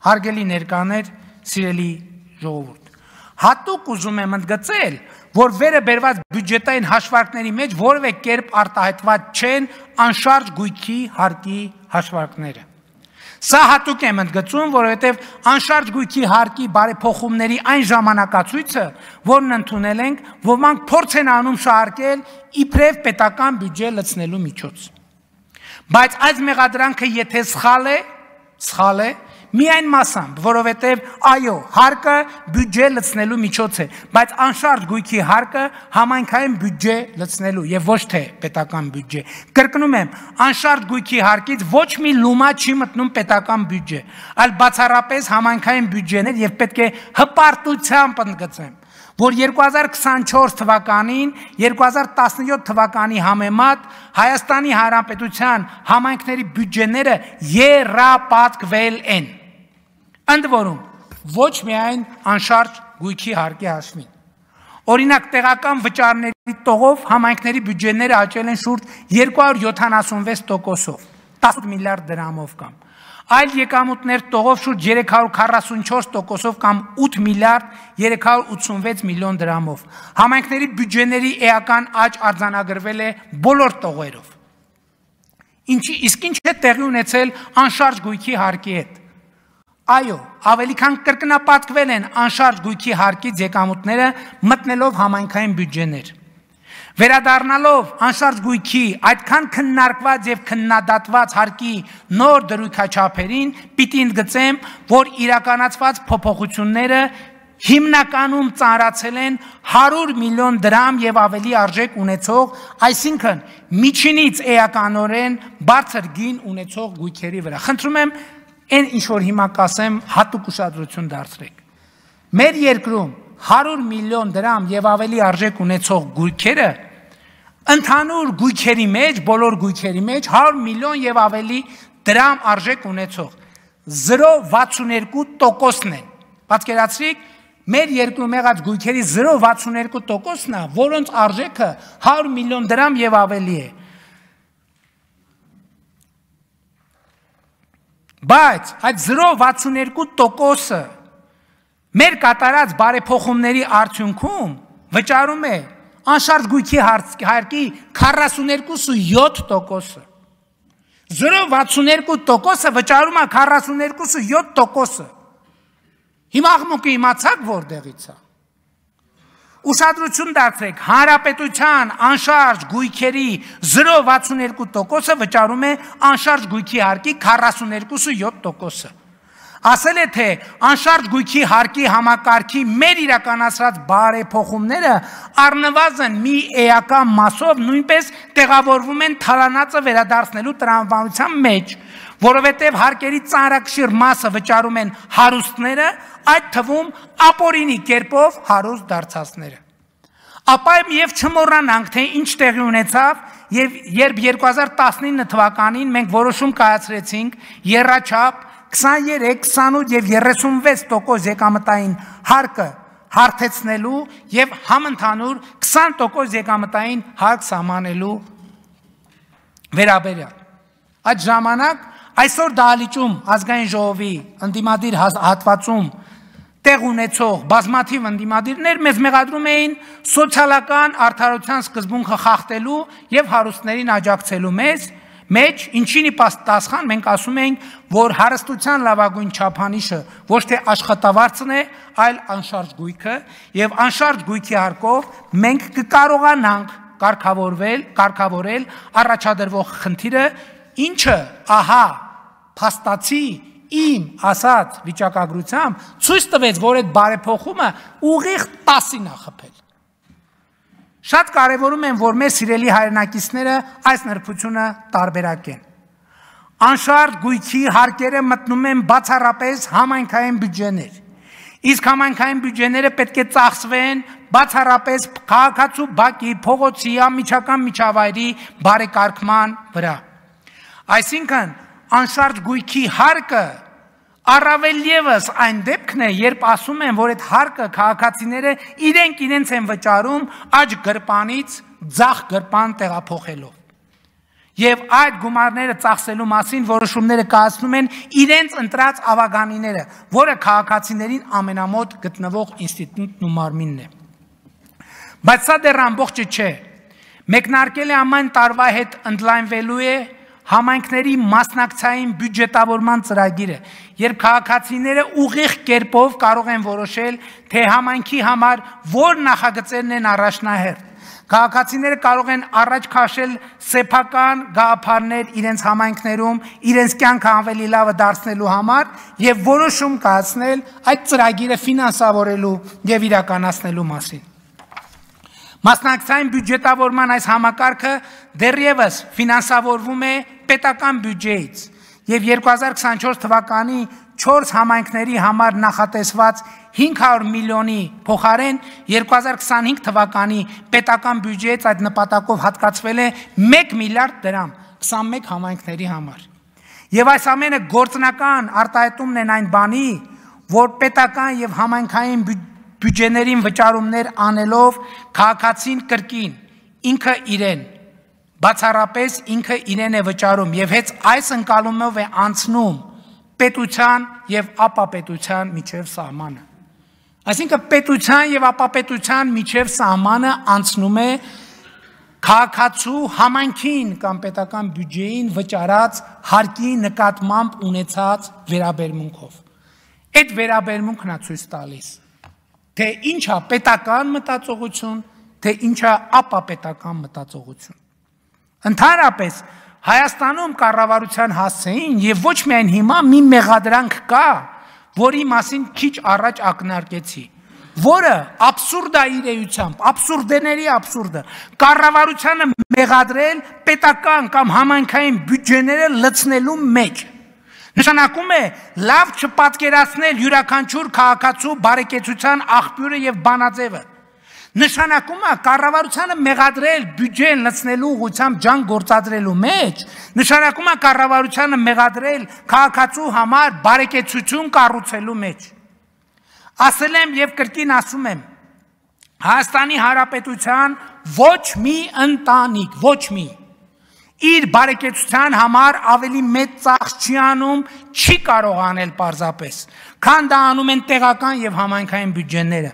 Հարգելի ներկաներ, սիրելի ժողովուրդ, հատուկ ուզում եմ ընդգծել, որ վերը բերված բյուջետային հաշվարկների մեջ որևէ կերպ արտահայտված չեն անշարժ գույքի հարկի հաշվարկները։ Սա հատուկ եմ ընդգծում, որովհետև անշարժ գույքի հարկի բարեփոխումների այն ժամանակացույցը, որն ընդունել ենք, ոմանք փորձ են անում շահարկել իբրև պետական բյուջե լցնելու միջոց։ Բայց այս մեղադրանքը եթե սխալ է, միայն մասամբ, որովհետև այո, հարկը բյուջե լցնելու միջոց է, բայց անշարժ գույքի հարկը համայնքային բյուջե լցնելու եւ ոչ թե պետական բյուջե։ Կրկնում եմ, անշարժ գույքի հարկից ոչ մի լումա չի մտնում պետական բյուջե, այլ բացառապես համայնքային բյուջեներ եւ պետք է հպարտությամբ ընդգծեմ, որ 2024 թվականին 2017 թվականի համեմատ Հայաստանի Հանրապետության համայնքների բյուջեները եռապատկվել են։ Ընդ որում, ոչ միայն անշարժ գույքի հարկի հաշվին։ Օրինակ, տեղական վճարների տողով համայնքների բյուջեները աճել են շուրջ 276%-ով, 18 միլիարդ դրամով կամ, այլ եկամուտներ տողով շուրջ 344%-ով կամ 8 միլիարդ 386 միլիոն դրամով։ Համայնքների բյուջեների էական աճ արձանագրվել է բոլոր տողերով։ Իսկ ինչ է տեղի ունեցել անշարժ գույքի հարկի հետ։ Այո, ավելի քան կրկնապատկվել են անշարժ գույքի հարկից եկամուտները մտնելով համայնքային բյուջեներ։ Վերադառնալով անշարժ գույքի այդքան քննարկված եւ քննադատված հարկի նոր դրույքաչափերին, պիտի ընդգծեմ, որ իրականացված փոփոխությունները հիմնականում ծանրացել են 100 միլիոն դրամ եւ ավելի արժեք ունեցող, այսինքն միջինից էականորեն բարձր գին ունեցող գույքերի վրա։ Խնդրում եմ Այն ինչ որ հիմա կասեմ հատուկ ուշադրություն դարձրեք։ Մեր երկրում 100 միլիոն դրամ եւ ավելի արժեք ունեցող գույքերը ընդհանուր գույքերի մեջ, բոլոր գույքերի մեջ 100 միլիոն եւ ավելի դրամ արժեք ունեցող 0.62%-ն են։ Պատկերացրեք, մեր երկրում եղած գույքերի 0.62%-ն է, որոնց արժեքը 100 միլիոն դրամ եւ ավելի է։ Բայց այդ 0.62%-ը մեր կատարած բարեփոխումների արդյունքում վճարում է անշարժ գույքի հարկի 42.7%-ը։ 0.62%-ը վճարում է 42.7%-ը։ Հիմա աղմուկը իմացաք որտեղից է։ Ուշադրություն դարձրեք, հանրապետության անշարժ գույքերի 0.62%-ը վճարում է անշարժ գույքի հարկի 42.7%-ը։ Ասել է, թե անշարժ գույքի հարկի համակարգի մեր իրականացրած բարեփոխումները առնվազն մի էական մասով նույնպես տեղավորվում են թալանածը վերադարձնելու տրամաբանության մեջ, որովհետև հարկերի ծանրակշիռ մասը վճարում են հարուստները, այդ թվում ապօրինի կերպով հարուստ դարձածները։ Ապա եւ չմոռանանք, թե ինչ տեղի ունեցավ, երբ 2019 թվականին մենք որոշում կայացրեցինք եռաչափ 23, 28 եւ 36% եկամտային հարկը հարթեցնելու եւ համընդհանուր 20% եկամտային հարկ սահմանելու վերաբերյալ։ Այդ ժամանակ այսօր դահլիճում ազգային ժողովի ընդդիմադիր հատվածում տեղ ունեցող բազմաթիվ ընդդիմադիրներ մեզ մեղադրում էին սոցիալական արդարության սկզբունքը խախտելու եւ հարուստներին աջակցելու մեջ, ինչին ի պատասխան մենք ասում ենք, որ հարստության լավագույն չափանիշը ոչ թե աշխատավարձն է, այլ անշարժ գույքը, եւ անշարժ գույքի հարկով մենք կկարողանանք կարգավորել առաջադրվող խնդիրը, ինչը ահա փաստացի իմ ասած վիճակագրությամբ ցույց տվեց, որ այդ բարեփոխումը ուղիղ 10-ին է խփել։ Շատ կարևորում եմ, որ մեր սիրելի հայրենակիցները այս նրբությունը տարբերակեն։ Անշարժ գույքի հարկերը մտնում են բացառապես համայնքային բյուջեներ, իսկ համայնքային բյուջեները պետք է ծախսվեն բացառապես քաղաքացու բակի, փողոցի, անմիջական միջավայրի բարեկարգման վրա։ Այսինքն անշարժ գույքի հարկը առավել ևս այն դեպքն է, երբ ասում են, որ այդ հարկը քաղաքացիները իրենց են վճարում աջ գրպանից ձախ գրպան տեղափոխելով։ եւ այդ գումարները ծախսելու մասին որոշումները կայացնում են իրենց ընտրած ավագանիները, որը քաղաքացիներին ամենամոտ գտնվող ինստիտուտն ու մարմինն է։ Բայց սա դեռ ամբողջը չէ։ Մեկնարկել է ամեն տարվա հետ ընդլայնվելու է համայնքների մասնակցային բյուջետավորման ծրագիրը, երբ քաղաքացիները ուղիղ կերպով կարող են որոշել, թե համայնքի համար որ նախագծերն են առաջնահերթ։ Քաղաքացիները կարող են առաջ քաշել սեփական գաղափարներ իրենց համայնքներում, իրենց կյանքը ավելի լավը դարձնելու համար եւ որոշում կայացնել այդ ծրագիրը ֆինանսավորելու եւ իրականացնելու մասին։ Մասնակցային բյուջետավորման այս համակարգը դեռևս ֆինանսավորվում է պետական բյուջեից եւ 2024 թվականի 4 համայնքների համար նախատեսված 500 միլիոնի փոխարեն 2025 թվականի պետական բյուջեից այդ նպատակով հատկացվել է 1 միլիարդ դրամ 21 համայնքների համար։ Եվ այս ամենը գործնական արտահայտումն են այն բանի, որ պետական եւ համայնքային բյուջեներին վճարումներ անելով քաղաքացին կրկին ինքը իրեն բացառապես ինքը իրեն է վճարում եւ հենց այս ընկալումով է անցնում պետության եւ ապապետության միջև սահմանը։ Այսինքն պետության եւ ապապետության միջև սահմանը անցնում է քաղաքացու համայնքին կամ պետական բյուջեին վճարած հարկի նկատմամբ ունեցած վերաբերմունքով։ Այդ վերաբերմունքն է ցույց տալիս, թե ինչա պետական մտածողություն, թե ինչա ապապետական մտածողություն։ Ընդհանրապես Հայաստանում կառավարության հասցեին եւ ոչ միայն հիմա մի մեղադրանք կա, որի մասին քիչ առաջ ակնարկեցի, որը абսուրդ է իր էությամբ, абսուրդների абսուրդը, կառավարությանը մեղադրել պետական կամ համայնքային բյուջեները լցնելու մեջ։ Նշանակում է լավ չպատկերացնել յուրաքանչյուր քաղաքացու բարեկեցության աղբյուրը եւ բանաձևը։ Նշանակում է կառավարությանը մեղադրել բյուջեն լցնելու ուղղությամբ ջան գործադրելու մեջ, նշանակում է կառավարությանը մեղադրել քաղաքացու համար բարեկեցություն կառուցելու մեջ։ Ասել եմ եւ կրկին ասում եմ, Հայաստանի Հանրապետության ոչ մի ընտանիք, ոչ մի իր բարեկեցության համար ավելի մեծ ծախս չի անում, չի կարող անել պարզապես, քան դա անում են տեղական եւ համայնքային բյուջեները։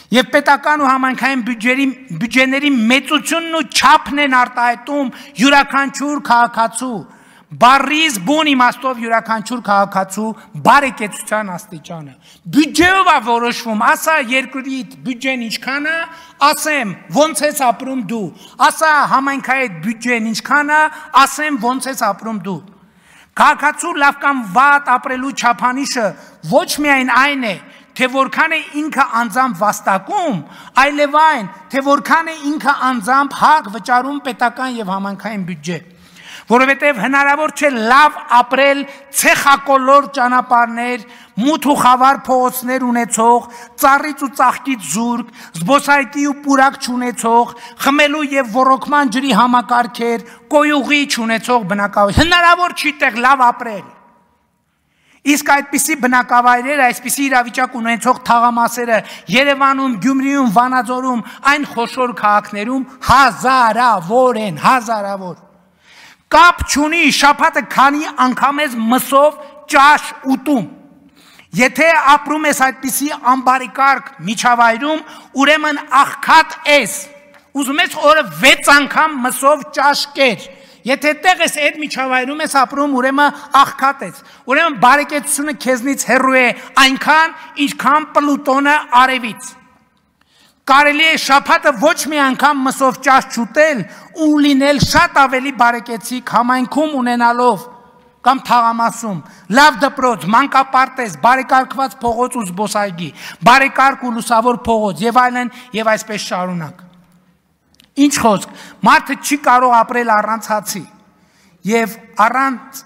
Եվ պետական ու համայնքային բյուջեների մեծությունն ու չափն են արտահայտում յուրաքանչյուր քաղաքացու, բառից բուն իմաստով յուրաքանչյուր քաղաքացու բարեկեցության աստիճանը։ Բյուջեով է որոշվում, ասա երկրի բյուջեն ինչքան է, ասեմ ոնց ես ապրում դու, ասա համայնքային բյուջեն ինչքան է, ասեմ ոնց ես ապրում դու։ Քաղաքացու լավ կամ վատ ապրելու չափանիշը ոչ միայն այն է, թե որքան է ինքը անձամբ վաստակում, այլև այն, թե որքան է ինքը անձամբ հակ վճարում պետական եւ համայնքային բյուջե։ Որովհետև հնարավոր չէ լավ ապրել ցեխակոլոր ճանապարհներ, մութ ու խավար փողոցներ ունեցող, ծառից ու ծաղկից զուրկ, զբոսայգի ու պուրակ չունեցող, խմելու եւ ոռոգման ջրի համակարգեր, կոյուղի չունեցող բնակավայր։ Հնարավոր չի տեղ լավ ապրել։ Իսկ այդպիսի բնակավայրերը, այսպիսի իրավիճակ ունեցող թաղամասերը Երևանում, Գյումրիում, Վանաձորում, այն խոշոր քաղաքներում հազարավոր են, հազարավոր։ Կապ չունի շաբաթը քանի անգամ ես մսով ճաշ ուտում։ Եթե ապրում ես այդպիսի ամբարիկարգ միջավայրում, ուրեմն աղքատ ես։ Ուզում ես օրը 6 անգամ մսով ճաշ կեր։ Եթե տեղ ես այդ միջավայրում ես ապրում, ուրեմն աղքատ ես։ Ուրեմն բարեկեցությունը քեզնից հեռու է այնքան, ինչքան Պլուտոնը արևից։ Կարելի է շաբաթը ոչ մի անգամ մսով ճաշ չուտել ու լինել շատ ավելի բարեկեցիկ համայնքում ունենալով կամ թաղամասում, լավ դպրոց, մանկապարտեզ, բարեկարգված փողոց ու զբոսայգի, բարեկարգ ու լուսավոր փողոց եւ այլն եւ այսպես շարունակ։ Ինչ խոսք, մարդը չի կարող ապրել առանց հացի եւ առանց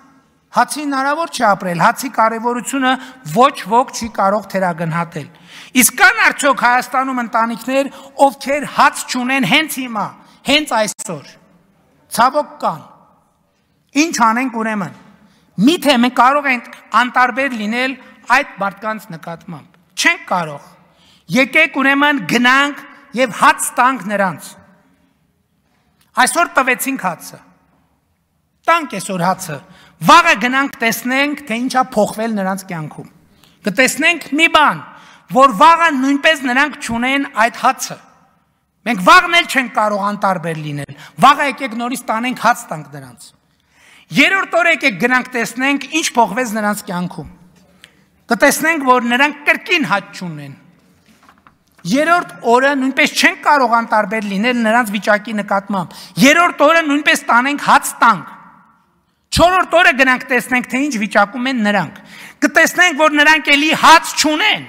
հացի հնարավոր չի ապրել, հացի կարևորությունը ոչ ոք չի կարող թերագնահատել։ Իսկ կան արդյոք Հայաստանում ընտանիքներ, ովքեր հաց չունեն հենց հիմա, հենց այսօր։ Ցավոք կան։ Ինչ անենք ուրեմն։ Միթե մենք կարող ենք անտարբեր լինել այդ մարդկանց նկատմամբ։ Չենք կարող։ Եկեք ուրեմն գնանք եւ հաց տանք նրանց։ Այսօր տվեցինք հացը։ տանք այսօր հացը, վաղը գնանք տեսնենք, թե ինչա փոխվել նրանց կյանքում։ Կտեսնենք մի բան, որ վաղը նույնպես նրանք չունեն այդ հացը։ Մենք վաղն էլ չենք կարող անտարբեր լինել։ Վաղը եկեք նորից տանենք հաց տանք նրանց։ Երրորդ օրը եկեք գնանք տեսնենք ինչ փոխվեց նրանց կյանքում։ Կտեսնենք, որ նրանք կրկին հաց չունեն։ Երրորդ օրը նույնպես չենք կարող անտարբեր լինել նրանց վիճակի նկատմամբ։ Երրորդ օրը նույնպես տանենք հաց տանք։ Չորրորդ օրը գնանք տեսնենք, թե ինչ վիճակում են նրանք։ Կտեսնենք, որ նրանք էլի հաց չունեն։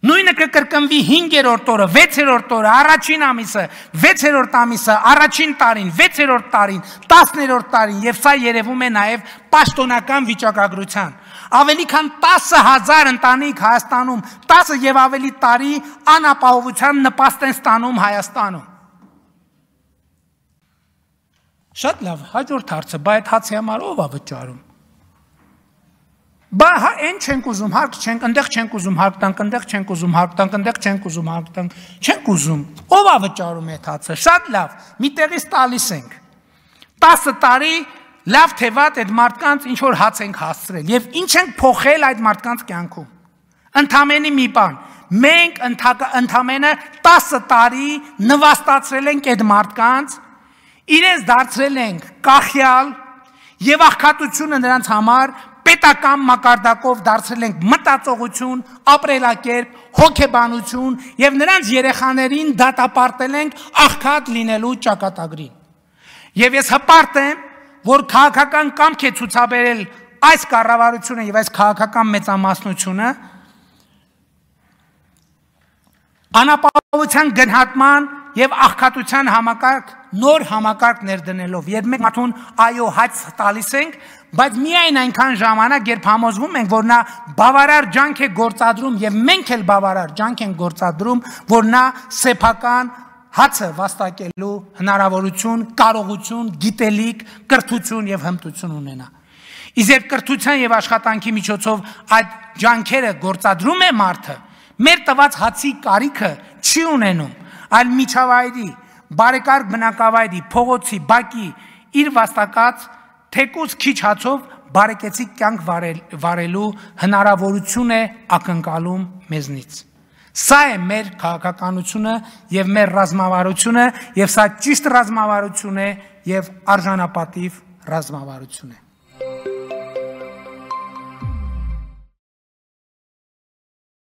Նույնը կկրկնվի 5-րդ օրը, 6-րդ օրը, առաջին ամիսը, 6-րդ ամիսը, առաջին տարին, 6-րդ տարին, 10-րդ տարին, եւ սա երևում է նաեւ պաշտոնական վիճակագրության։ Ավելի քան 10,000 ընտանիք Հայաստանում, 10 եւ ավելի տարի անապահովության նպաստ են ստանում Հայաստանում։ Շատ լավ, հաջորդ հարցը, բա այդ հացի համար ով է վճարում։ Բա այն չենք ուզում, հարկ չենք, ընդեղ չենք ուզում, հարկ տանք, ընդեղ չենք ուզում, հարկ տանք, ընդեղ չենք ուզում, հարկ տանք, չենք ուզում։ Ով է վճարում այդ հացը։ Շատ լավ, մի տեղից տալիս ենք։ 10 տարի լավ թե վատ այդ մարդկանց ինչ որ հաց ենք հասցրել եւ ինչ ենք փոխել այդ մարդկանց կյանքում։ Ընդամենը մի բան, մենք ընդամենը 10 տարի նվաստացրել ենք այդ մարդկանց, իրենց դարձրել ենք կախյալ եւ աղքատությունը նրանց համար պետական մակարդակով դարձրել ենք մտածողություն, ապրելակերպ, հոգեբանություն եւ նրանց երեխաներին դատապարտել ենք աղքատ լինելու ճակատագրին։ Եվ ես հպարտ եմ, որ քաղաքական կամք է ցուցաբերել այս կառավարությունը եւ այս քաղաքական մեծամասնությունը անապահովության գնահատման եւ աղքատության համակարգ նոր համակարգ ներդնելով, երբ մենք մարդուն այո հաց տալիս ենք, բայց միայն այնքան ժամանակ, երբ համոզվում ենք, որ նա բավարար ջանք է գործադրում եւ մենք էլ բավարար ջանք ենք գործադրում, որ նա սեփական հացը վաստակելու հնարավորություն, կարողություն, գիտելիք, կրթություն եւ հմտություն ունենա։ Իսկ երբ կրթության եւ աշխատանքի միջոցով այդ ջանքերը գործադրում է մարդը, մեր տված հացի կարիքը չի ունենում, այլ միջավայրի, բարեկարգ բնակավայրի, փողոցի, բակի իր վաստակած թեկուզ քիչ հացով բարեկեցիկ կյանք վարելու հնարավորություն է ակնկալում մեզնից։ Սա է մեր քաղաքականությունը եւ մեր ռազմավարությունը եւ սա ճիշտ ռազմավարություն է եւ արժանապատիվ ռազմավարություն է։